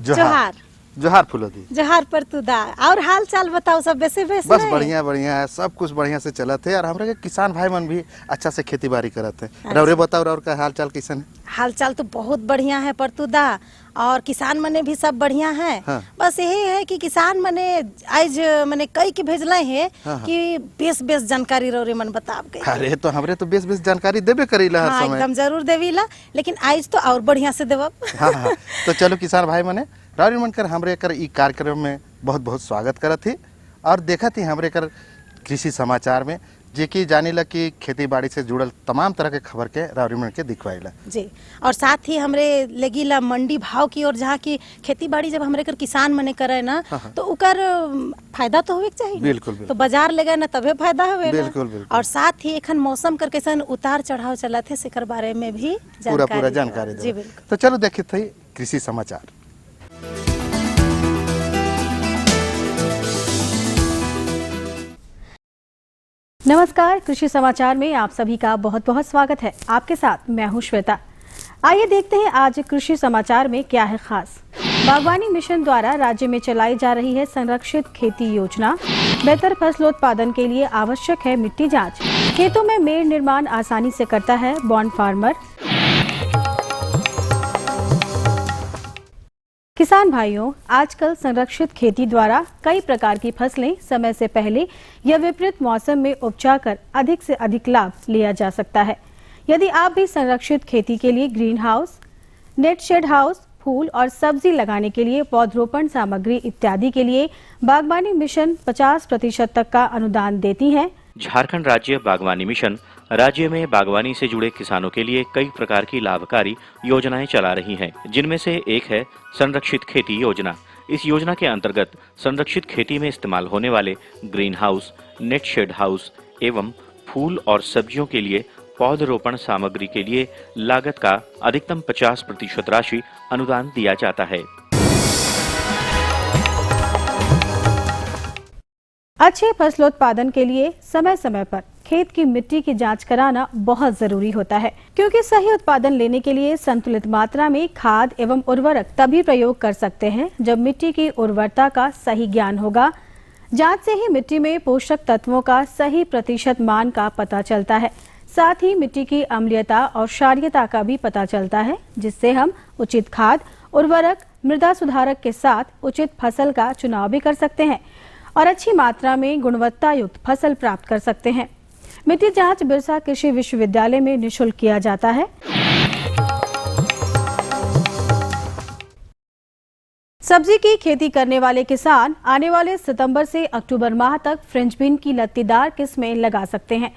जोहार जोहार फुलोदी। जोहार पर तू दा। और हाल चाल बताओ, सब वैसे वैसे बस बढ़िया बढ़िया है, सब कुछ बढ़िया से चलत है और हमारे के किसान भाई मन भी अच्छा से खेती बाड़ी करत है। रौरे बताओ, रौर का हाल चाल कैसन है? हाल चाल तो बहुत बढ़िया है पर तू दा, और किसान मने भी सब बढ़िया है। हाँ। बस यही है कि किसान मने आज मने कई के भेजले है हाँ। कि बेस बेस जानकारी रौरे मन बताब गई। अरे तो हमरे तो बेस बेस जानकारी देबे करीला हर हाँ समय। एकदम जरूर देवीला, लेकिन आज तो और बढ़िया से देवब। हाँ, तो चलो किसान भाई मने रौरी मन कर हमरे कर ई कार्यक्रम में बहुत बहुत स्वागत करत थी और देखा थी हमरे कर कृषि समाचार में जे कि जानीला कि खेती बाड़ी से जुड़ल तमाम तरह के खबर के रौरी मन के दिखवाइला जी। और साथ ही हमरे लगीला मंडी भाव की ओर, जहाँ की खेती बाड़ी जब हमरे कर किसान मने करे ना, तो उकर फायदा तो होवे के चाहिए। बिल्कुल तो बाजार लगे ना तबे फायदा होवे ना। बिल्कुल। और साथ ही एखन मौसम कर कैसन उतार चढ़ाव चलत है, सेकर बारे में भी पूरा जानकारी जी दे। बिल्कुल। तो चलो देखिए थी कृषि समाचार। नमस्कार, कृषि समाचार में आप सभी का बहुत बहुत स्वागत है। आपके साथ मैं हूं श्वेता। आइए देखते हैं आज कृषि समाचार में क्या है खास। बागवानी मिशन द्वारा राज्य में चलाई जा रही है संरक्षित खेती योजना। बेहतर फसलोत्पादन के लिए आवश्यक है मिट्टी जांच। खेतों में मेड़ निर्माण आसानी से करता है बॉन्ड फार्मर। किसान भाइयों, आजकल संरक्षित खेती द्वारा कई प्रकार की फसलें समय से पहले या विपरीत मौसम में उपजा कर अधिक से अधिक लाभ लिया जा सकता है। यदि आप भी संरक्षित खेती के लिए greenhouse, net shade house, फूल और सब्जी लगाने के लिए पौधरोपण सामग्री इत्यादि के लिए बागवानी मिशन 50% तक का अनुदान देती है। झारखंड राज्य बागवानी मिशन राज्य में बागवानी से जुड़े किसानों के लिए कई प्रकार की लाभकारी योजनाएं चला रही हैं, जिनमें से एक है संरक्षित खेती योजना। इस योजना के अंतर्गत संरक्षित खेती में इस्तेमाल होने वाले greenhouse, net shade house एवं फूल और सब्जियों के लिए पौधरोपण सामग्री के लिए लागत का अधिकतम 50% राशि अनुदान दिया जाता है। अच्छे फसलोत्पादन के लिए समय समय पर खेत की मिट्टी की जांच कराना बहुत जरूरी होता है, क्योंकि सही उत्पादन लेने के लिए संतुलित मात्रा में खाद एवं उर्वरक तभी प्रयोग कर सकते हैं जब मिट्टी की उर्वरता का सही ज्ञान होगा। जांच से ही मिट्टी में पोषक तत्वों का सही प्रतिशत मान का पता चलता है। साथ ही मिट्टी की अम्लीयता और क्षारीयता का भी पता चलता है, जिससे हम उचित खाद, उर्वरक, मृदा सुधारक के साथ उचित फसल का चुनाव भी कर सकते हैं और अच्छी मात्रा में गुणवत्ता युक्त फसल प्राप्त कर सकते हैं। मिट्टी जांच बिरसा कृषि विश्वविद्यालय में निःशुल्क किया जाता है। सब्जी की खेती करने वाले किसान आने वाले सितंबर से अक्टूबर माह तक फ्रेंच बीन की लत्तीदार किस्में लगा सकते हैं।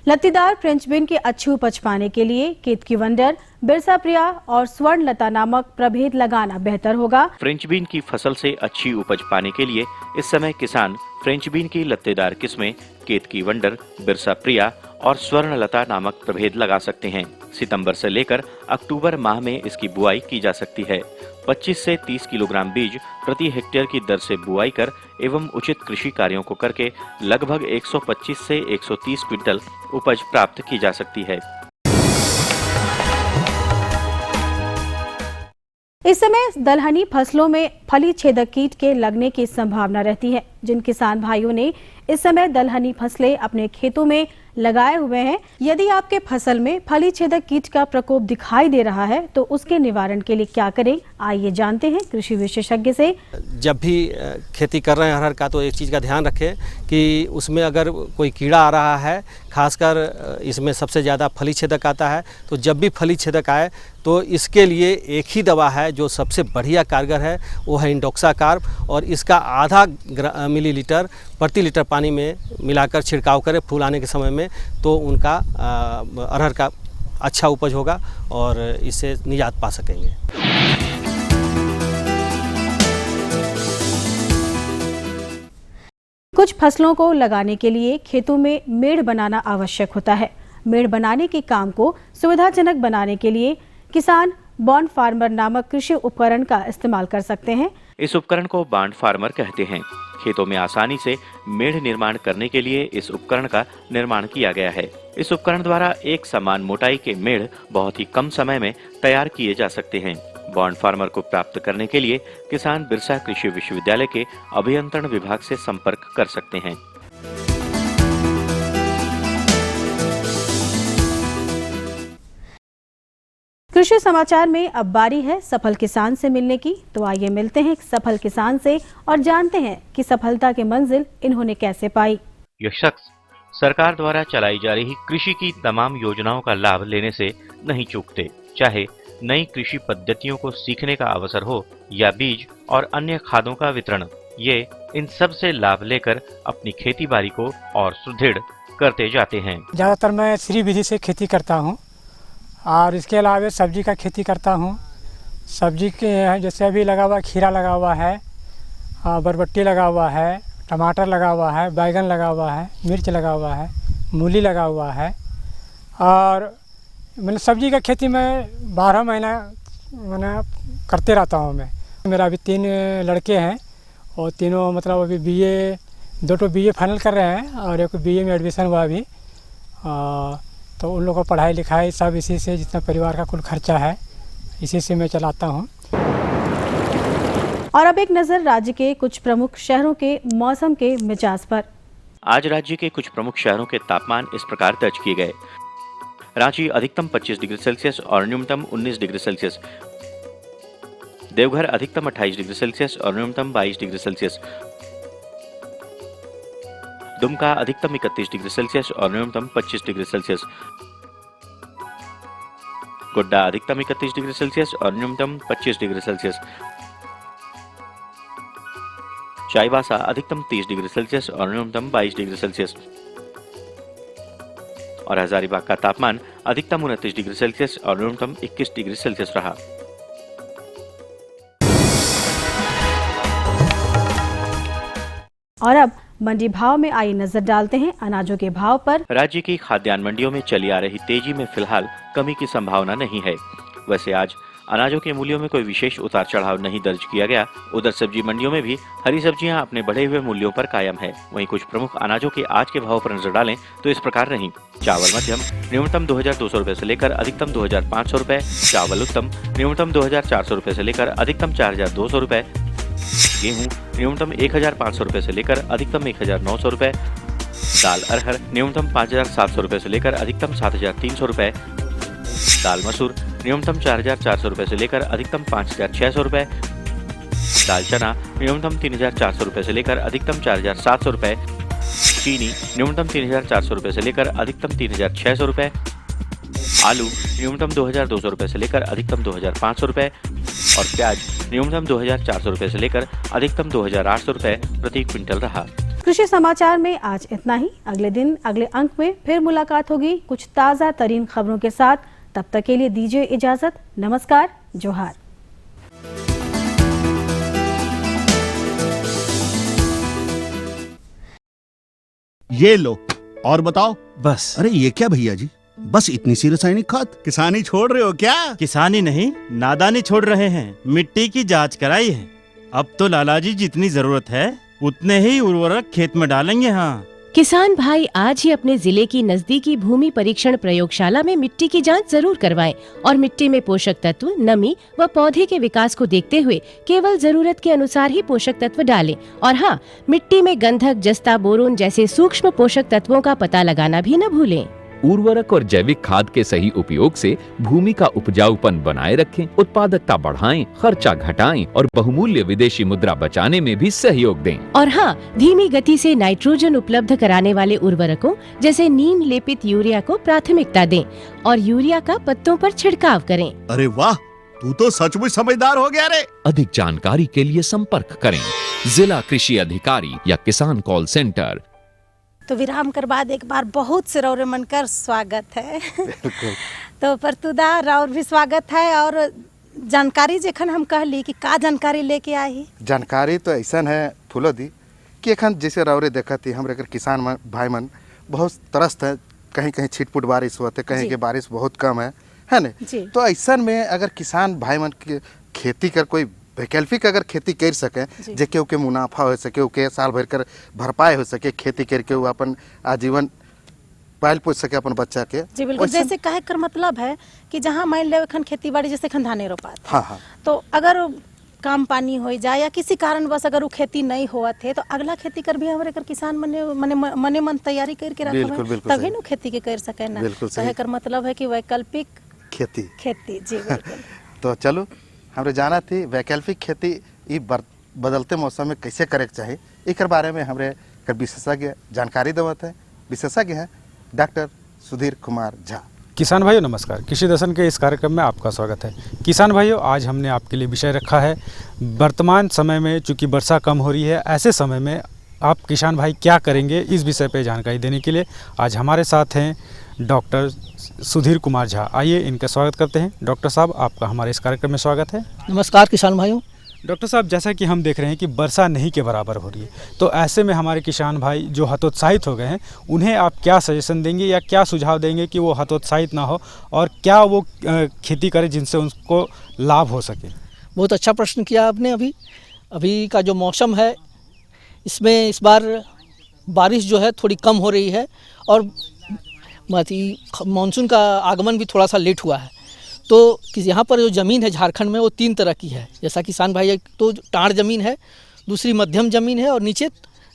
लत्तीदार फ्रेंच बीन की अच्छी उपज पाने के लिए केतकी वंडर, बिरसा प्रिया और स्वर्ण लता नामक प्रभेद लगाना बेहतर होगा। फ्रेंच बीन की फसल से अच्छी उपज पाने के लिए इस समय किसान फ्रेंच बीन की लत्तेदार किस्में केतकी वंडर, बिरसा प्रिया और स्वर्ण लता नामक प्रभेद लगा सकते हैं। सितंबर से लेकर अक्टूबर माह में इसकी बुआई की जा सकती है। 25 से 30 किलोग्राम बीज प्रति हेक्टेयर की दर से बुआई कर एवं उचित कृषि कार्यों को करके लगभग 125 से 130 क्विंटल उपज प्राप्त की जा सकती है। इस समय दलहनी फसलों में फली छेदक कीट के लगने की संभावना रहती है। जिन किसान भाइयों ने इस समय दलहनी फसलें अपने खेतों में लगाए हुए हैं, यदि आपके फसल में फली छेदक कीट का प्रकोप दिखाई दे रहा है तो उसके निवारण के लिए क्या करें, आइए जानते हैं कृषि विशेषज्ञ से। जब भी खेती कर रहे हैं अरहर का, तो एक चीज़ का ध्यान रखें कि उसमें अगर कोई कीड़ा आ रहा है, खासकर इसमें सबसे ज़्यादा फली छेदक आता है, तो जब भी फली छेदक आए तो इसके लिए एक ही दवा है जो सबसे बढ़िया कारगर है, वो है इंडोक्साकार्ब। और इसका आधा मिलीलीटर प्रति लीटर पानी में मिलाकर छिड़काव करें फूल आने के समय में, तो उनका अरहर का अच्छा उपज होगा और इससे निजात पा सकेंगे। कुछ फसलों को लगाने के लिए खेतों में मेड़ बनाना आवश्यक होता है। मेड़ बनाने के काम को सुविधाजनक बनाने के लिए किसान बॉन्ड फार्मर नामक कृषि उपकरण का इस्तेमाल कर सकते हैं। इस उपकरण को बॉन्ड फार्मर कहते हैं। खेतों में आसानी से मेड़ निर्माण करने के लिए इस उपकरण का निर्माण किया गया है। इस उपकरण द्वारा एक समान मोटाई के मेड़ बहुत ही कम समय में तैयार किए जा सकते हैं। बॉन्ड फार्मर को प्राप्त करने के लिए किसान बिरसा कृषि विश्वविद्यालय के अभियंत्रण विभाग से संपर्क कर सकते हैं। कृषि समाचार में अब बारी है सफल किसान से मिलने की। तो आइए मिलते हैं एक सफल किसान से और जानते हैं कि सफलता की मंजिल इन्होंने कैसे पाई। यह शख्स सरकार द्वारा चलाई जा रही कृषि की तमाम योजनाओं का लाभ लेने से नहीं चूकते, चाहे नई कृषि पद्धतियों को सीखने का अवसर हो या बीज और अन्य खादों का वितरण। ये इन सब से लाभ लेकर अपनी खेती बाड़ी को और सुदृढ़ करते जाते हैं। ज़्यादातर मैं श्री विधि से खेती करता हूँ और इसके अलावा सब्जी का खेती करता हूँ। सब्जी के जैसे अभी लगा हुआ खीरा लगा हुआ है, बरबट्टी लगा हुआ है, टमाटर लगा हुआ है, बैगन लगा हुआ है, मिर्च लगा हुआ है, मूली लगा हुआ है। और मैंने सब्जी का खेती में 12 महीना मैंने करते रहता हूँ। मेरा अभी 3 लड़के हैं और तीनों मतलब अभी बीए, 2 बीए फाइनल कर रहे हैं और एक बीए में एडमिशन हुआ अभी। तो उन लोगों को पढ़ाई लिखाई सब इसी से, जितना परिवार का कुल खर्चा है इसी से मैं चलाता हूँ। और अब एक नजर राज्य के कुछ प्रमुख शहरों के मौसम के मिजाज पर। आज राज्य के कुछ प्रमुख शहरों के तापमान इस प्रकार दर्ज किए गए। रांची अधिकतम 25 डिग्री सेल्सियस और न्यूनतम 19 डिग्री सेल्सियस। देवघर अधिकतम 28 डिग्री सेल्सियस और न्यूनतम 22 डिग्री सेल्सियस। दुमका अधिकतम 31 डिग्री सेल्सियस और न्यूनतम 25 डिग्री सेल्सियस। गोड्डा अधिकतम 31 डिग्री सेल्सियस और न्यूनतम 25 डिग्री सेल्सियस। चाईबासा अधिकतम 30 डिग्री सेल्सियस और न्यूनतम 22 डिग्री सेल्सियस। और हजारीबाग का तापमान अधिकतम 29 डिग्री सेल्सियस और न्यूनतम 21 डिग्री सेल्सियस रहा। और अब मंडी भाव में आई नजर डालते हैं अनाजों के भाव पर। राज्य की खाद्यान्न मंडियों में चली आ रही तेजी में फिलहाल कमी की संभावना नहीं है। वैसे आज अनाजों के मूल्यों में कोई विशेष उतार चढ़ाव नहीं दर्ज किया गया। उधर सब्जी मंडियों में भी हरी सब्जियां अपने बढ़े हुए मूल्यों पर कायम है। वहीं कुछ प्रमुख अनाजों के आज के भाव पर नजर डालें तो इस प्रकार रही। चावल मध्यम न्यूनतम 2200 रुपए से लेकर अधिकतम 2500 रुपए। चावल उत्तम न्यूनतम 2400 रुपए से लेकर अधिकतम 4200 रुपए। गेहूं न्यूनतम 1500 रुपए से लेकर अधिकतम 1900 रुपए। दाल अरहर न्यूनतम 5700 रुपए से लेकर अधिकतम 7300 रुपए। दाल मसूर न्यूनतम 4400 रुपए से लेकर अधिकतम 5600 रुपए। दाल चना न्यूनतम 3400 रुपए से लेकर अधिकतम 4700 रुपए। चीनी न्यूनतम 3400 रुपए से लेकर अधिकतम 3600 रुपए। आलू न्यूनतम 2200 रुपए से लेकर अधिकतम 2500 रुपए और प्याज न्यूनतम 2400 रुपए से लेकर अधिकतम 2800 रुपए प्रति क्विंटल रहा। कृषि समाचार में आज इतना ही। अगले दिन अगले अंक में फिर मुलाकात होगी कुछ ताज़ा तरीन खबरों के साथ। तब तक के लिए दीजिए इजाजत। नमस्कार, जोहार। ये लो और बताओ। बस। अरे ये क्या भैया जी, बस इतनी सी रासायनिक खाद? किसानी छोड़ रहे हो क्या? किसानी नहीं, नादानी छोड़ रहे हैं। मिट्टी की जांच कराई है। अब तो लालाजी जितनी जरूरत है उतने ही उर्वरक खेत में डालेंगे। हाँ, किसान भाई आज ही अपने जिले की नजदीकी भूमि परीक्षण प्रयोगशाला में मिट्टी की जांच जरूर करवाएं और मिट्टी में पोषक तत्व, नमी व पौधे के विकास को देखते हुए केवल जरूरत के अनुसार ही पोषक तत्व डालें। और हाँ, मिट्टी में गंधक, जस्ता, बोरोन जैसे सूक्ष्म पोषक तत्वों का पता लगाना भी न भूलें। उर्वरक और जैविक खाद के सही उपयोग से भूमि का उपजाऊपन बनाए रखें, उत्पादकता बढ़ाएं, खर्चा घटाएं और बहुमूल्य विदेशी मुद्रा बचाने में भी सहयोग दें। और हाँ, धीमी गति से नाइट्रोजन उपलब्ध कराने वाले उर्वरकों जैसे नीम लेपित यूरिया को प्राथमिकता दें और यूरिया का पत्तों पर छिड़काव करें। अरे वाह, तू तो सचमुच समझदार हो गया रे। अधिक जानकारी के लिए संपर्क करें जिला कृषि अधिकारी या किसान कॉल सेंटर। तो विराम कर बाद एक बार बहुत से रौरे मनकर स्वागत है। तो परतुदा राउर भी स्वागत है। और जानकारी जखन हम कहली कि का जानकारी लेके आई। जानकारी तो ऐसा है फूलो दी कि एखन जैसे रौरे देखती हमरे किसान भाई मन बहुत तरस्त है। कहीं कहीं छिटपुट बारिश होते, कहीं के बारिश बहुत कम है ना। तो ऐसा में अगर किसान भाई मन की खेती कर कोई वैकल्पिक अगर खेती कर सके, जेके उके मुनाफा हो सके, उके साल भर कर भरपाई हो सके, खेती करके वो अपन आजीवन पाल पोस सके अपन बच्चा के। जी बिल्कुल, वैसे- जैसे कहे कर मतलब है कि जहाँ मान ले एखन खेती बाड़ी जैसे एखन धाने रोपात है, हाँ हाँ तो अगर कम पानी हो जाए या किसी कारणवश अगर वो खेती नहीं हुआ थे तो अगला खेती कर भी हमारे कर किसान मने मन तैयारी करके रखा बिल्कुल, है, बिल्कुल तभी सही। नु खेती के कर सके ना। बिल्कुल सही। कहे कर मतलब है कि वैकल्पिक खेती। खेती। जी बिल्कुल। तो चलो हमरे जाना थी वैकल्पिक खेती ई बदलते मौसम में कैसे करे के चाहिए, एक बारे में हमरे कर विशेषज्ञ जानकारी देवत है। विशेषज्ञ हैं डॉक्टर सुधीर कुमार झा। किसान भाइयों नमस्कार, कृषि दर्शन के इस कार्यक्रम में आपका स्वागत है। किसान भाइयों, आज हमने आपके लिए विषय रखा है वर्तमान समय में चूँकि वर्षा कम हो रही है, ऐसे समय में आप किसान भाई क्या करेंगे, इस विषय पर जानकारी देने के लिए आज हमारे साथ हैं डॉक्टर सुधीर कुमार झा। आइए इनका स्वागत करते हैं। डॉक्टर साहब, आपका हमारे इस कार्यक्रम में स्वागत है। नमस्कार किसान भाइयों। डॉक्टर साहब, जैसा कि हम देख रहे हैं कि वर्षा नहीं के बराबर हो रही है, तो ऐसे में हमारे किसान भाई जो हतोत्साहित हो गए हैं, उन्हें आप क्या सजेशन देंगे या क्या सुझाव देंगे कि वो हतोत्साहित ना हो और क्या वो खेती करें जिनसे उनको लाभ हो सके? बहुत अच्छा प्रश्न किया आपने। अभी का जो मौसम है इसमें इस बार बारिश जो है थोड़ी कम हो रही है और मानसून का आगमन भी थोड़ा सा लेट हुआ है। तो यहाँ पर जो ज़मीन है झारखंड में वो 3 तरह की है। जैसा किसान भाई, एक तो टाढ़ ज़मीन है, दूसरी मध्यम ज़मीन है और नीचे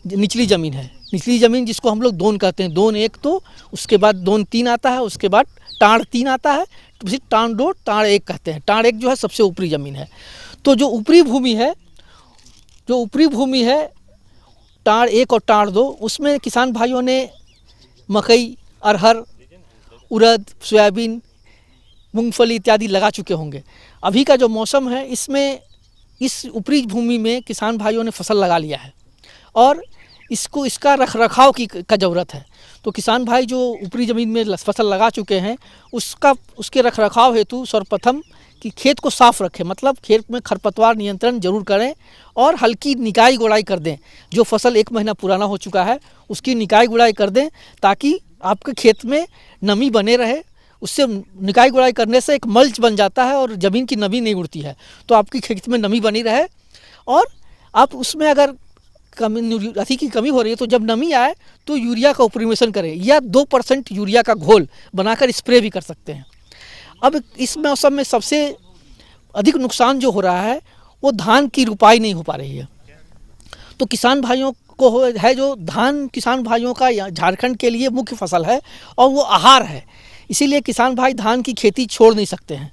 निचली ज़मीन है। निचली ज़मीन जिसको हम लोग दोन कहते हैं, दोन 1 तो उसके बाद दोन 3 आता है, उसके बाद टाढ़ 3 आता है, तो फिर टाढ़ 2 टाढ़ 1 कहते हैं। टाढ़ 1 जो है सबसे ऊपरी ज़मीन है। तो जो ऊपरी भूमि है टाढ़ 1 और टाढ़ 2, उसमें किसान भाइयों ने मकई, अरहर, उड़द, सोयाबीन, मूंगफली इत्यादि लगा चुके होंगे। अभी का जो मौसम है इसमें इस ऊपरी भूमि में किसान भाइयों ने फसल लगा लिया है और इसका रखरखाव का ज़रूरत है। तो किसान भाई जो ऊपरी ज़मीन में फसल लगा चुके हैं उसके रखरखाव हेतु सर्वप्रथम कि खेत को साफ़ रखें, मतलब खेत में खरपतवार नियंत्रण जरूर करें और हल्की निकाई गुड़ाई कर दें। जो फसल 1 महीना पुराना हो चुका है उसकी निकाई गुड़ाई कर दें ताकि आपके खेत में नमी बने रहे। उससे निकाई गुड़ाई करने से एक मल्च बन जाता है और ज़मीन की नमी नहीं उड़ती है, तो आपकी खेत में नमी बनी रहे। और आप उसमें अगर अति की कमी हो रही है तो जब नमी आए तो यूरिया का उपरिवेशन करें या 2% यूरिया का घोल बनाकर स्प्रे भी कर सकते हैं। अब इस मौसम में सबसे अधिक नुकसान जो हो रहा है वो धान की रुपाई नहीं हो पा रही है। तो किसान भाइयों को है जो धान किसान भाइयों का झारखंड के लिए मुख्य फसल है और वो आहार है, इसीलिए किसान भाई धान की खेती छोड़ नहीं सकते हैं।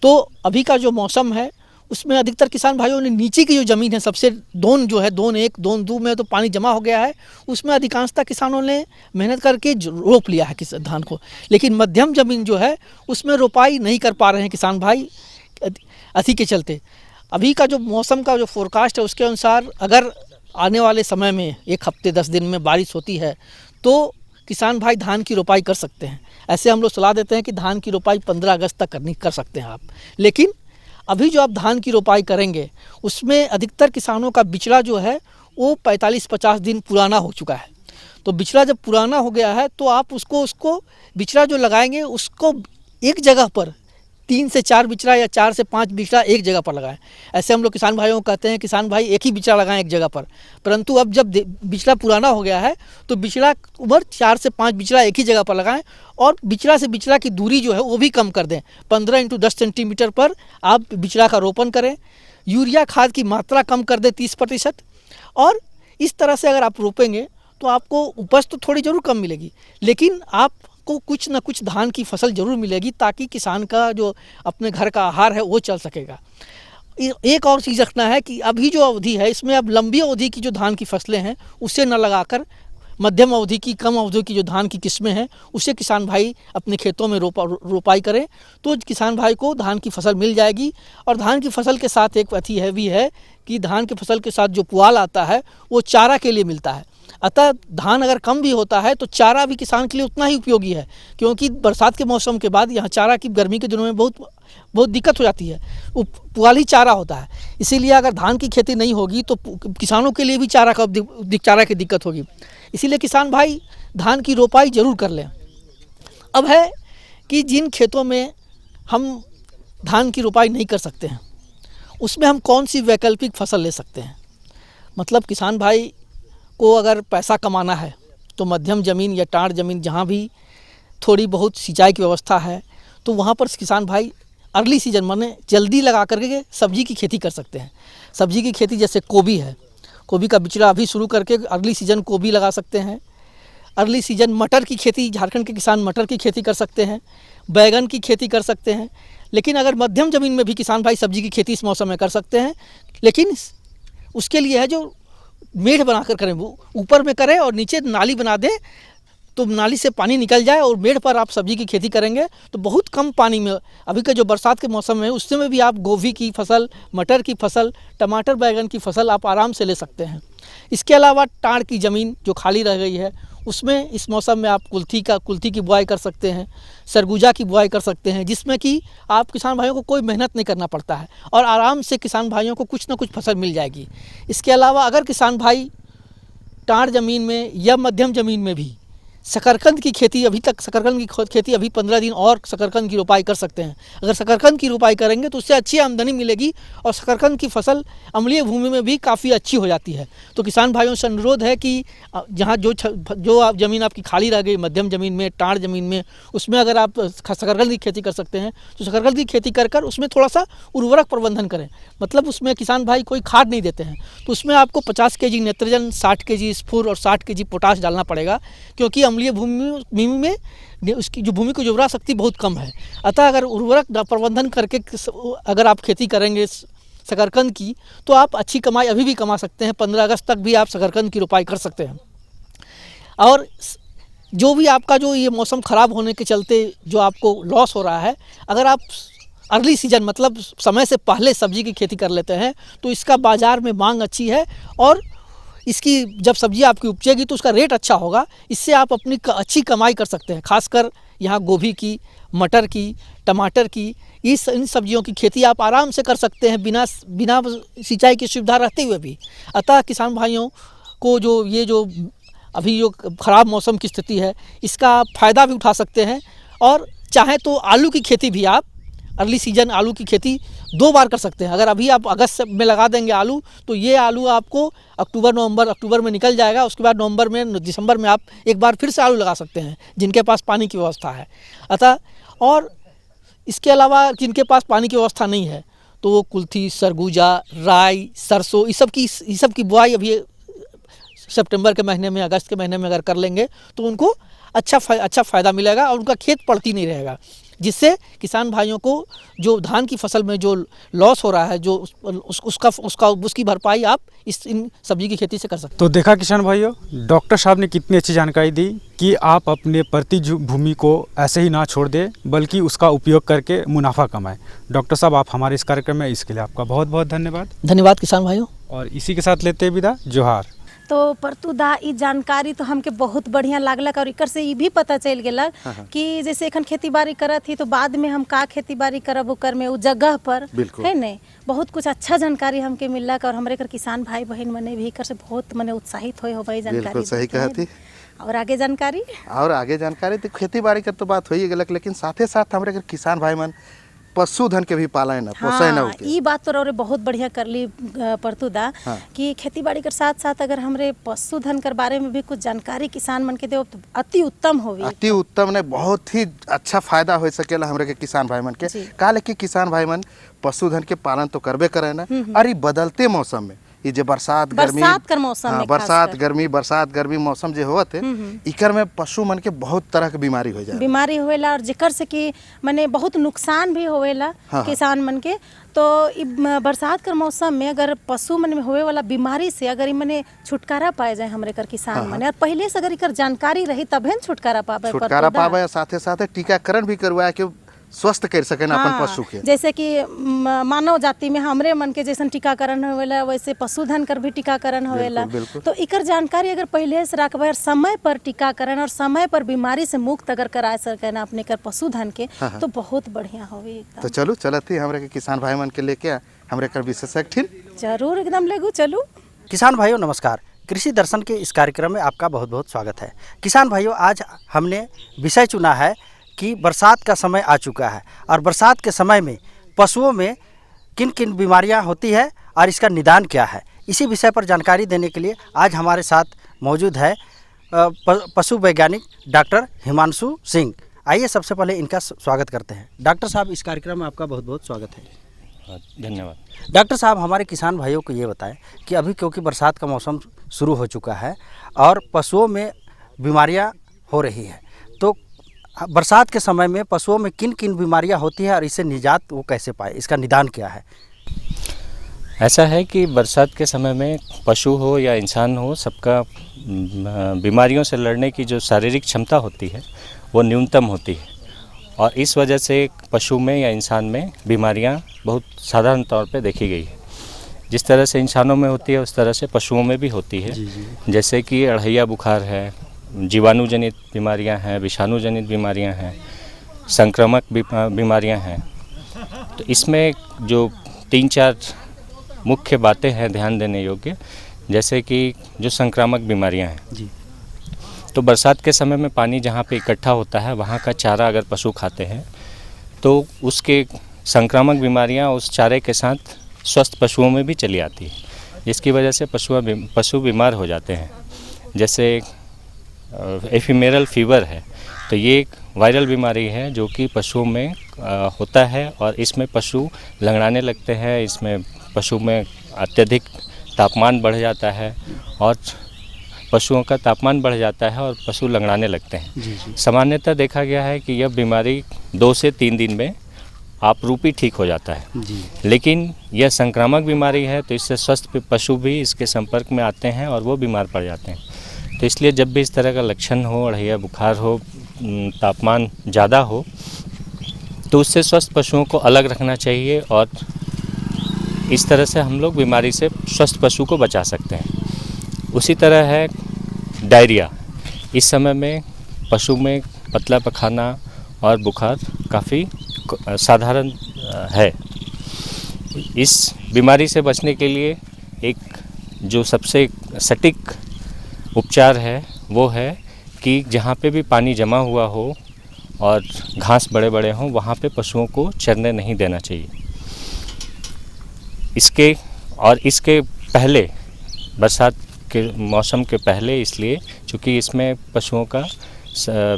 तो अभी का जो मौसम है उसमें अधिकतर किसान भाइयों ने नीचे की जो ज़मीन है सबसे दोन जो है दोन 1 दोन 2 में तो पानी जमा हो गया है, उसमें अधिकांशतः किसानों ने मेहनत करके रोप लिया है किस धान को। लेकिन मध्यम ज़मीन जो है उसमें रोपाई नहीं कर पा रहे हैं किसान भाई अति के चलते। अभी का जो मौसम का जो फोरकास्ट है उसके अनुसार अगर आने वाले समय में 1 हफ्ते 10 दिन में बारिश होती है तो किसान भाई धान की रोपाई कर सकते हैं। ऐसे हम लोग सलाह देते हैं कि धान की रोपाई 15 अगस्त तक कर सकते हैं आप। लेकिन अभी जो आप धान की रोपाई करेंगे उसमें अधिकतर किसानों का बिचड़ा जो है वो 45-50 दिन पुराना हो चुका है। तो बिचड़ा जब पुराना हो गया है तो आप उसको बिचड़ा जो लगाएंगे उसको एक जगह पर 3 से 4 बिचड़ा या 4 से 5 बिचड़ा एक जगह पर लगाएं। ऐसे हम लोग किसान भाइयों को कहते हैं किसान भाई एक ही बिचड़ा लगाएं एक जगह पर। परंतु अब जब बिचड़ा पुराना हो गया है तो बिचड़ा उम्र 4 से 5 बिचड़ा एक ही जगह पर लगाएं और बिचड़ा से बिचड़ा की दूरी जो है वो भी कम कर दें। 15 × 10 सेंटीमीटर पर आप बिचड़ा का रोपण करें। यूरिया खाद की मात्रा कम कर दें 30%। और इस तरह से अगर आप रोपेंगे तो आपको उपज तो थोड़ी ज़रूर कम मिलेगी, लेकिन आपको कुछ ना कुछ धान की फसल ज़रूर मिलेगी ताकि किसान का जो अपने घर का आहार है वो चल सकेगा। एक और चीज़ रखना है कि अभी जो अवधि है इसमें अब लंबी अवधि की जो धान की फसलें हैं उसे न लगाकर मध्यम अवधि की कम अवधि की जो धान की किस्में हैं उसे किसान भाई अपने खेतों में रोपाई करें तो किसान भाई को धान की फसल मिल जाएगी। और धान की फसल के साथ एक अति है भी है कि धान की फसल के साथ जो पुआल आता है वो चारा के लिए मिलता है। अतः धान अगर कम भी होता है तो चारा भी किसान के लिए उतना ही उपयोगी है, क्योंकि बरसात के मौसम के बाद यहाँ चारा की गर्मी के दिनों में बहुत दिक्कत हो जाती है। वो पुआल ही चारा होता है, इसीलिए अगर धान की खेती नहीं होगी तो किसानों के लिए भी चारा की दिक्कत होगी। इसीलिए किसान भाई धान की रोपाई ज़रूर कर लें। अब है कि जिन खेतों में हम धान की रोपाई नहीं कर सकते हैं उसमें हम कौन सी वैकल्पिक फसल ले सकते हैं। मतलब किसान भाई को अगर पैसा कमाना है तो मध्यम ज़मीन या टाढ़ ज़मीन जहाँ भी थोड़ी बहुत सिंचाई की व्यवस्था है तो वहाँ पर किसान भाई अर्ली सीजन माने जल्दी लगा करके सब्जी की खेती कर सकते हैं। सब्जी की खेती जैसे गोभी है, गोभी का बिचड़ा अभी शुरू करके अर्ली सीजन गोभी लगा सकते हैं। अर्ली सीजन मटर की खेती, झारखंड के किसान मटर की खेती कर सकते हैं, बैगन की खेती कर सकते हैं। लेकिन अगर मध्यम ज़मीन में भी किसान भाई सब्जी की खेती इस मौसम में कर सकते हैं, लेकिन उसके लिए है जो मेढ़ बनाकर करें, वो ऊपर में करें और नीचे नाली बना दें तो नाली से पानी निकल जाए और मेढ़ पर आप सब्जी की खेती करेंगे तो बहुत कम पानी में, अभी के जो बरसात के मौसम है उससे में भी आप गोभी की फसल, मटर की फसल, टमाटर बैगन की फसल आप आराम से ले सकते हैं। इसके अलावा टाड़ की ज़मीन जो खाली रह गई है उसमें इस मौसम में आप कुल्थी की बुआई कर सकते हैं, सरगुजा की बुआई कर सकते हैं, जिसमें कि आप किसान भाइयों को कोई मेहनत नहीं करना पड़ता है और आराम से किसान भाइयों को कुछ ना कुछ फसल मिल जाएगी। इसके अलावा अगर किसान भाई टाड़ ज़मीन में या मध्यम ज़मीन में भी शकरकंद की खेती, अभी तक शकरकंद की खेती अभी 15 दिन और शकरकंद की रोपाई कर सकते हैं। अगर शकरकंद की रोपाई करेंगे तो उससे अच्छी आमदनी मिलेगी और शकरकंद की फसल अम्लीय भूमि में भी काफ़ी अच्छी हो जाती है। तो किसान भाइयों से अनुरोध है कि जहाँ जो ज़मीन आपकी खाली रह गई मध्यम ज़मीन में, टाड़ ज़मीन में, उसमें अगर आप शकरकंद की खेती कर सकते हैं तो शकरकंद की खेती कर उसमें थोड़ा सा उर्वरक प्रबंधन करें। मतलब उसमें किसान भाई कोई खाद नहीं देते हैं तो उसमें आपको 50 kg नाइट्रोजन, 60 kg स्फूर और 60 kg पोटाश डालना पड़ेगा, क्योंकि अम्लीय भूमि में उसकी जो भूमि की उर्वरा शक्ति बहुत कम है। अतः अगर उर्वरक प्रबंधन करके अगर आप खेती करेंगे शकरकंद की तो आप अच्छी कमाई अभी भी कमा सकते हैं। 15 अगस्त तक भी आप शकरकंद की रोपाई कर सकते हैं। और जो भी आपका जो ये मौसम ख़राब होने के चलते जो आपको लॉस हो रहा है, अगर आप अर्ली सीजन मतलब समय से पहले सब्जी की खेती कर लेते हैं तो इसका बाज़ार में मांग अच्छी है और इसकी जब सब्जी आपकी उपजेगी तो उसका रेट अच्छा होगा। इससे आप अपनी अच्छी कमाई कर सकते हैं। खासकर यहाँ गोभी की, मटर की, टमाटर की, इन सब्जियों की खेती आप आराम से कर सकते हैं बिना सिंचाई की सुविधा रहते हुए भी। अतः किसान भाइयों को जो अभी जो ख़राब मौसम की स्थिति है इसका आप फ़ायदा भी उठा सकते हैं। और चाहें तो आलू की खेती भी आप अर्ली सीजन आलू की खेती 2 बार कर सकते हैं। अगर अभी आप अगस्त में लगा देंगे आलू तो ये आलू आपको अक्टूबर में निकल जाएगा। उसके बाद नवंबर में, दिसंबर में आप एक बार फिर से आलू लगा सकते हैं जिनके पास पानी की व्यवस्था है। अतः और इसके अलावा जिनके पास पानी की व्यवस्था नहीं है तो वो कुल्थी, सरगुजा, राई, सरसों इस सब की बुआई अभी सितंबर के महीने में, अगस्त के महीने में अगर कर लेंगे तो उनको अच्छा फ़ायदा मिलेगा और उनका खेत पड़ती नहीं रहेगा, जिससे किसान भाइयों को जो धान की फसल में जो लॉस हो रहा है जो उसकी भरपाई आप इन सब्जी की खेती से कर सकते हैं। तो देखा किसान भाइयों, डॉक्टर साहब ने कितनी अच्छी जानकारी दी कि आप अपने प्रति भूमि को ऐसे ही ना छोड़ दें बल्कि उसका उपयोग करके मुनाफा कमाएं। डॉक्टर साहब, आप हमारे इस कार्यक्रम में इसके लिए आपका बहुत बहुत धन्यवाद। धन्यवाद किसान भाइयों। और इसी के साथ लेते हैं विदा। जोहार। तो परतुदा ई जानकारी तो हमके बहुत बढ़िया लागलक और इकर से ये भी पता चल गेलक कि जैसे एखन खेती बाड़ी करत ही तो बाद में हम का खेती बाड़ी करब ओकर में उ जगह पर है ने बहुत कुछ अच्छा जानकारी हमके मिलक और हमरे कर किसान भाई बहन मने भी कर से बहुत मने उत्साहित होए होबई जानकारी। बिल्कुल सही कहती। और आगे जानकारी तो खेती बाड़ी का तो बात हो ही गेलक, लेकिन साथे साथ हमरे कर किसान भाई मन पशुधन के भी पालन पोषण न होके। ई बात तो और बहुत बढ़िया कर ली परतुदा कि खेती बाड़ी के साथ साथ अगर हमरे पशुधन के बारे में भी कुछ जानकारी किसान मन के दे तो अति उत्तम होगी। अति उत्तम ने बहुत ही अच्छा फायदा हो सकेला हमरे के किसान भाई मन के। काले कि किसान भाई मन पशुधन के पालन तो करबे करे ना, अरे बदलते मौसम में ये जो बरसात गर्मी मौसम जो होत है इकर में पशु मन के बहुत तरह के बीमारी हो जाए, बीमारी होवेला और जेकर से कि माने बहुत नुकसान भी होवेला किसान मन के। तो बरसात के मौसम में अगर पशु मन में होवे वाला बीमारी से अगर इ मने छुटकारा पाए जाए हमरे कर किसान मन और पहले से अगर इकर जानकारी रही तबे छुटकारा पावे साथे साथे टीकाकरण भी करवाया कि स्वस्थ कर सके ना अपन पशु के। जैसे कि मानव जाति में हमरे मन के जैसन टीकाकरण होवेला वैसे पशुधन कर भी टीकाकरण होवेला। तो इकर जानकारी अगर पहले से रखबे और समय पर टीकाकरण और समय पर बीमारी से मुक्त अगर करा सके ना अपने कर पशुधन के तो बहुत बढ़िया होवे एकदम। तो चलो चलती हमरे के किसान भाई मन के लेके हमरे कर विशेषज्ञ जरूर एकदम लेगू चलू। किसान भाइयों नमस्कार, कृषि दर्शन के इस कार्यक्रम में आपका बहुत बहुत स्वागत है। किसान भाइयों, आज हमने विषय चुना है कि बरसात का समय आ चुका है और बरसात के समय में पशुओं में किन किन बीमारियां होती है और इसका निदान क्या है, इसी विषय पर जानकारी देने के लिए आज हमारे साथ मौजूद है पशु वैज्ञानिक डॉक्टर हिमांशु सिंह। आइए सबसे पहले इनका स्वागत करते हैं। डॉक्टर साहब, इस कार्यक्रम में आपका बहुत बहुत स्वागत है। धन्यवाद। डॉक्टर साहब, हमारे किसान भाइयों को ये बताएं कि अभी क्योंकि बरसात का मौसम शुरू हो चुका है और पशुओं में बीमारियां हो रही है, तो बरसात के समय में पशुओं में किन किन बीमारियां होती है और इससे निजात वो कैसे पाए, इसका निदान क्या है? ऐसा है कि बरसात के समय में पशु हो या इंसान हो, सबका बीमारियों से लड़ने की जो शारीरिक क्षमता होती है वो न्यूनतम होती है, और इस वजह से पशु में या इंसान में बीमारियां बहुत साधारण तौर पे देखी गई है। जिस तरह से इंसानों में होती है उस तरह से पशुओं में भी होती है। जैसे कि अढ़ैया बुखार है, जीवाणुजनित बीमारियां हैं, विषाणुजनित बीमारियां हैं, संक्रामक बीमारियां हैं। तो इसमें जो 3-4 मुख्य बातें हैं ध्यान देने योग्य, जैसे कि जो संक्रामक बीमारियां हैं, तो बरसात के समय में पानी जहाँ पे इकट्ठा होता है वहाँ का चारा अगर पशु खाते हैं तो उसके संक्रामक बीमारियाँ उस चारे के साथ स्वस्थ पशुओं में भी चली आती है, जिसकी वजह से पशु बीमार हो जाते हैं। जैसे एफिमेरल फीवर है, तो ये एक वायरल बीमारी है जो कि पशुओं में होता है, और इसमें पशु लंगड़ाने लगते हैं। इसमें पशु में अत्यधिक तापमान बढ़ जाता है और पशुओं का तापमान बढ़ जाता है और पशु लंगड़ाने लगते हैं। सामान्यतः देखा गया है कि यह बीमारी 2 से 3 दिन में आपरूपी ठीक हो जाता है, लेकिन यह संक्रामक बीमारी है तो इससे स्वस्थ पशु भी इसके संपर्क में आते हैं और वो बीमार पड़ जाते हैं। तो इसलिए जब भी इस तरह का लक्षण हो, अढ़ैया बुखार हो, तापमान ज़्यादा हो, तो उससे स्वस्थ पशुओं को अलग रखना चाहिए, और इस तरह से हम लोग बीमारी से स्वस्थ पशु को बचा सकते हैं। उसी तरह है डायरिया। इस समय में पशु में पतला पखाना और बुखार काफ़ी साधारण है। इस बीमारी से बचने के लिए एक जो सबसे सटीक उपचार है वो है कि जहाँ पे भी पानी जमा हुआ हो और घास बड़े बड़े हों वहाँ पे पशुओं को चरने नहीं देना चाहिए। इसके पहले, बरसात के मौसम के पहले, इसलिए क्योंकि इसमें पशुओं का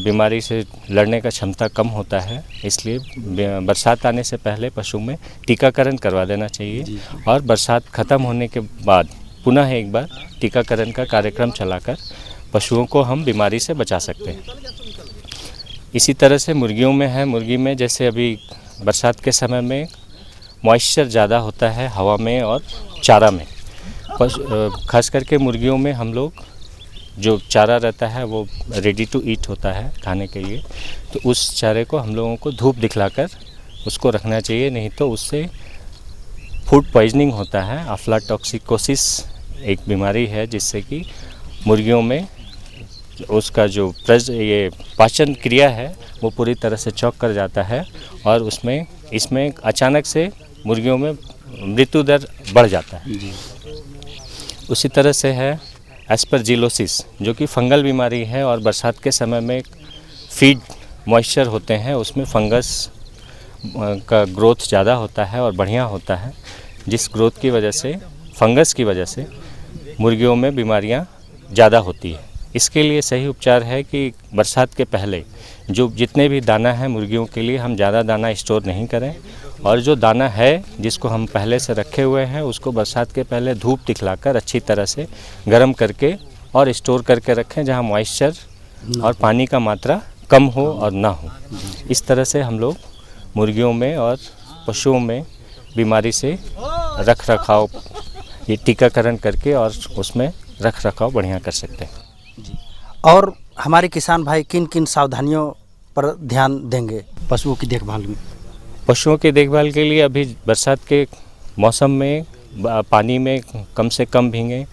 बीमारी से लड़ने का क्षमता कम होता है, इसलिए बरसात आने से पहले पशु में टीकाकरण करवा देना चाहिए, और बरसात ख़त्म होने के बाद पुनः एक बार टीकाकरण का कार्यक्रम चलाकर पशुओं को हम बीमारी से बचा सकते हैं। इसी तरह से मुर्गियों में है। मुर्गी में जैसे अभी बरसात के समय में मॉइस्चर ज़्यादा होता है हवा में और चारा में, खास करके मुर्गियों में हम लोग जो चारा रहता है वो रेडी टू ईट होता है खाने के लिए, तो उस चारे को हम लोगों को धूप दिखलाकर उसको रखना चाहिए, नहीं तो उससे फूड पॉइजनिंग होता है। अफ्लाटॉक्सिकोसिस एक बीमारी है जिससे कि मुर्गियों में उसका जो ये पाचन क्रिया है वो पूरी तरह से चौक कर जाता है, और इसमें अचानक से मुर्गियों में मृत्यु दर बढ़ जाता है। उसी तरह से है एस्परजिलोसिस, जो कि फंगल बीमारी है, और बरसात के समय में फीड मॉइस्चर होते हैं उसमें फंगस का ग्रोथ ज़्यादा होता है और बढ़िया होता है, जिस ग्रोथ की वजह से, फंगस की वजह से मुर्गियों में बीमारियां ज़्यादा होती है। इसके लिए सही उपचार है कि बरसात के पहले जो जितने भी दाना है मुर्गियों के लिए हम ज़्यादा दाना स्टोर नहीं करें, और जो दाना है जिसको हम पहले से रखे हुए हैं उसको बरसात के पहले धूप दिखलाकर अच्छी तरह से गर्म करके और स्टोर करके रखें, जहां मॉइस्चर और पानी का मात्रा कम हो और ना हो। इस तरह से हम लोग मुर्गियों में और पशुओं में बीमारी से रख रखाव, ये टीकाकरण करके और उसमें रख रखाव बढ़िया कर सकते हैं। और हमारे किसान भाई किन किन सावधानियों पर ध्यान देंगे पशुओं की देखभाल में? पशुओं की देखभाल के लिए अभी बरसात के मौसम में पानी में कम से कम भीगें।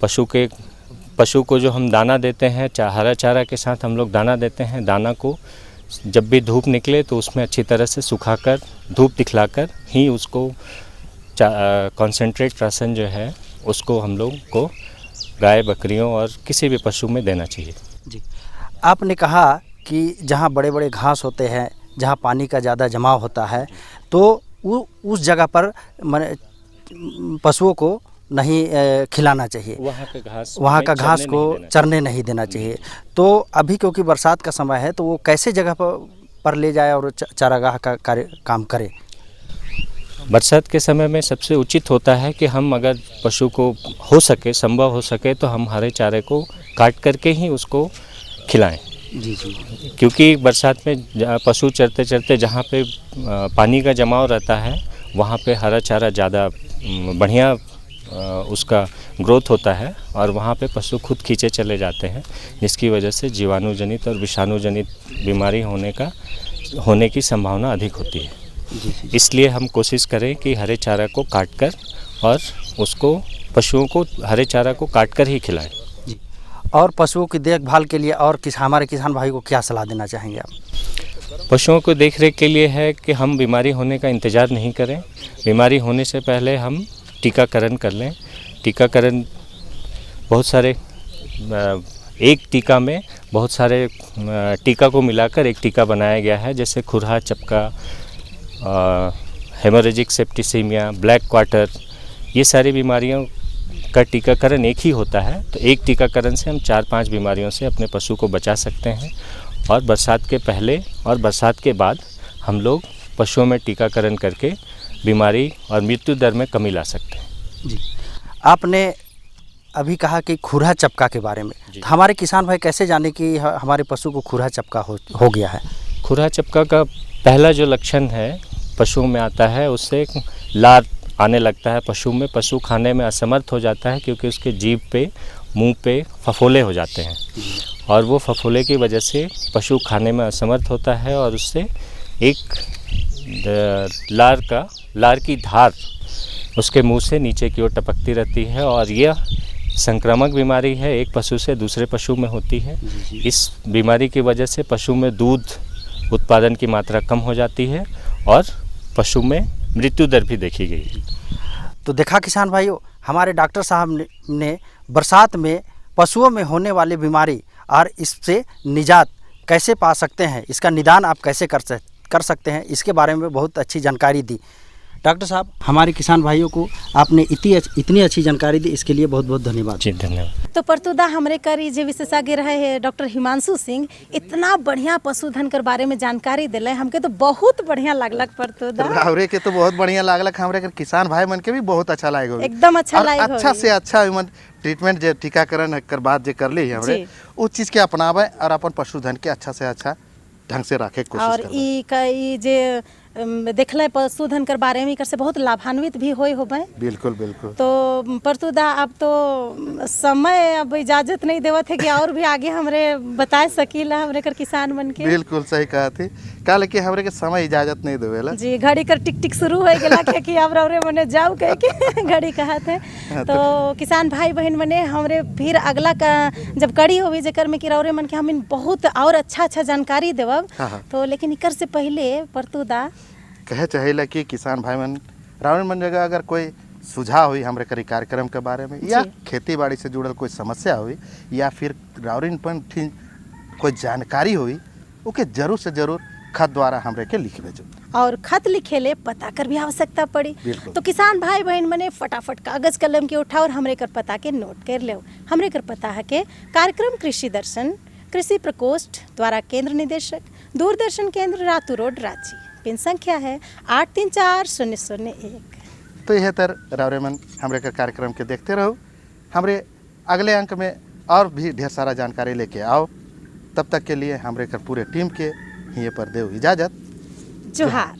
पशु को जो हम दाना देते हैं, हरा चारा के साथ हम लोग दाना देते हैं, दाना को जब भी धूप निकले तो उसमें अच्छी तरह से सुखाकर धूप दिखलाकर ही उसको कॉन्सेंट्रेट राशन जो है उसको हम लोग को गाय, बकरियों और किसी भी पशु में देना चाहिए। जी, आपने कहा कि जहाँ बड़े बड़े घास होते हैं, जहाँ पानी का ज़्यादा जमाव होता है, तो उस जगह पर पशुओं को नहीं खिलाना चाहिए, वहाँ का घास को चरने नहीं देना चाहिए। तो अभी क्योंकि बरसात का समय है तो वो कैसे जगह पर ले जाए और चारागाह का काम करे? बरसात के समय में सबसे उचित होता है कि हम अगर पशु को हो सके, संभव हो सके तो हम हरे चारे को काट करके ही उसको खिलाएं। जी। क्योंकि बरसात में पशु चरते चरते जहाँ पे पानी का जमाव रहता है वहाँ पे हरा चारा ज़्यादा बढ़िया उसका ग्रोथ होता है और वहाँ पे पशु खुद खींचे चले जाते हैं, जिसकी वजह से जीवाणु जनित और विषाणु जनित बीमारी होने की संभावना अधिक होती है। इसलिए हम कोशिश करें कि हरे चारा को काटकर और उसको पशुओं को हरे चारा को काटकर ही खिलाएं। और पशुओं की देखभाल के लिए और हमारे किसान भाई को क्या सलाह देना चाहेंगे आप? पशुओं को देखरेख के लिए है कि हम बीमारी होने का इंतज़ार नहीं करें, बीमारी होने से पहले हम टीकाकरण कर लें। टीकाकरण बहुत सारे एक टीका में बहुत सारे टीका को मिलाकर एक टीका बनाया गया है, जैसे खुरहा चपका, हेमोरेजिक सेप्टिसीमिया, ब्लैक क्वार्टर, ये सारी बीमारियों का टीकाकरण एक ही होता है। तो एक टीकाकरण से हम 4-5 बीमारियों से अपने पशु को बचा सकते हैं और बरसात के पहले और बरसात के बाद हम लोग पशुओं में टीकाकरण करके बीमारी और मृत्यु दर में कमी ला सकते हैं। जी, आपने अभी कहा कि खुरहा चपका के बारे में, तो हमारे किसान भाई कैसे जाने कि हमारे पशु को खुरहा चपका हो गया है? खुरहा चपका का पहला जो लक्षण है पशुओं में आता है, उससे लार आने लगता है पशु में। पशु खाने में असमर्थ हो जाता है क्योंकि उसके जीभ पे, मुंह पे फफोले हो जाते हैं और वो फफोले की वजह से पशु खाने में असमर्थ होता है और उससे एक लार की धार उसके मुंह से नीचे की ओर टपकती रहती है और यह संक्रामक बीमारी है, एक पशु से दूसरे पशु में होती है। इस बीमारी की वजह से पशु में दूध उत्पादन की मात्रा कम हो जाती है और पशु में मृत्यु दर भी देखी गई। तो देखा किसान भाइयों, हमारे डॉक्टर साहब ने बरसात में पशुओं में होने वाली बीमारी और इससे निजात कैसे पा सकते हैं, इसका निदान आप कैसे कर सकते हैं, इसके बारे में बहुत अच्छी जानकारी दी। डॉक्टर साहब, हमारे किसान भाइयों को आपने इतनी अच्छी जानकारी दी, इसके लिए बहुत बहुत धन्यवाद। जी धन्यवाद। तो परतुदा हमरे करी जे विशेषज्ञ रहे हैं डॉक्टर हिमांशु सिंह, इतना बढ़िया पशुधन के बारे में जानकारी दिले, हमके तो बहुत बढ़िया लागलक। परतुदा रावरे के तो बहुत बढ़िया लागलक, हमरे के किसान भाई मन के भी बहुत अच्छा लागो, एकदम अच्छा लागो। अच्छा से अच्छा ट्रीटमेंट जे टीकाकरण कर बाद जे कर ली हमरे उस चीज के अपनावे और अपन पशुधन के अच्छा से अच्छा ढंग से रखे कोशिश और ई जे देखले पशुधन के बारे में कर से बहुत लाभान्वित भी होबे। बिल्कुल बिल्कुल। तो परतुदा अब तो समय अब इजाजत नहीं देवत है कि और भी आगे हमरे बता सकीला हमरे कर किसान मन के। बिल्कुल सही कहा थी, काल के हमरे के समय इजाजत नहीं देवेला। जी, घड़ी कर टिक टिक शुरू हो गेला कि अब रौरे मने जाऊ कह के घड़ी कहत है। तो किसान भाई बहन मने हमरे फिर अगला का जब कड़ी होवी जेकर में कि रौरे मन के हम बहुत और अच्छा जानकारी देवब। तो लेकिन इकर से पहले परतुदा कहे चाहेला कि किसान भाई मन रावण मन जगह अगर कोई सुझाव हुई हमरे करी कार्यक्रम के बारे में या खेती बाड़ी से जुड़ल कोई समस्या हुई या फिर रावण पन कोई जानकारी हुई, ओके जरूर से जरूर खत द्वारा हमरे के लिख भेजो। और खत लिखेले पता कर भी आवश्यकता पड़ी तो किसान भाई बहन मने फटाफट कागज कलम के उठाओ और हमरे कर पता के नोट कर ले। हमरे कर पता है के कार्यक्रम कृषि दर्शन, कृषि प्रकोष्ठ द्वारा केंद्र निदेशक, दूरदर्शन केंद्र, रातू रोड, रांची। पिन संख्या है 834001। तो यह तर रावरेमन हमरे का कार्यक्रम के देखते रहो। हमरे अगले अंक में और भी ढेर सारा जानकारी लेके आओ। तब तक के लिए हमरे का पूरे टीम के यहीं पर देव इजाजत। जोहार।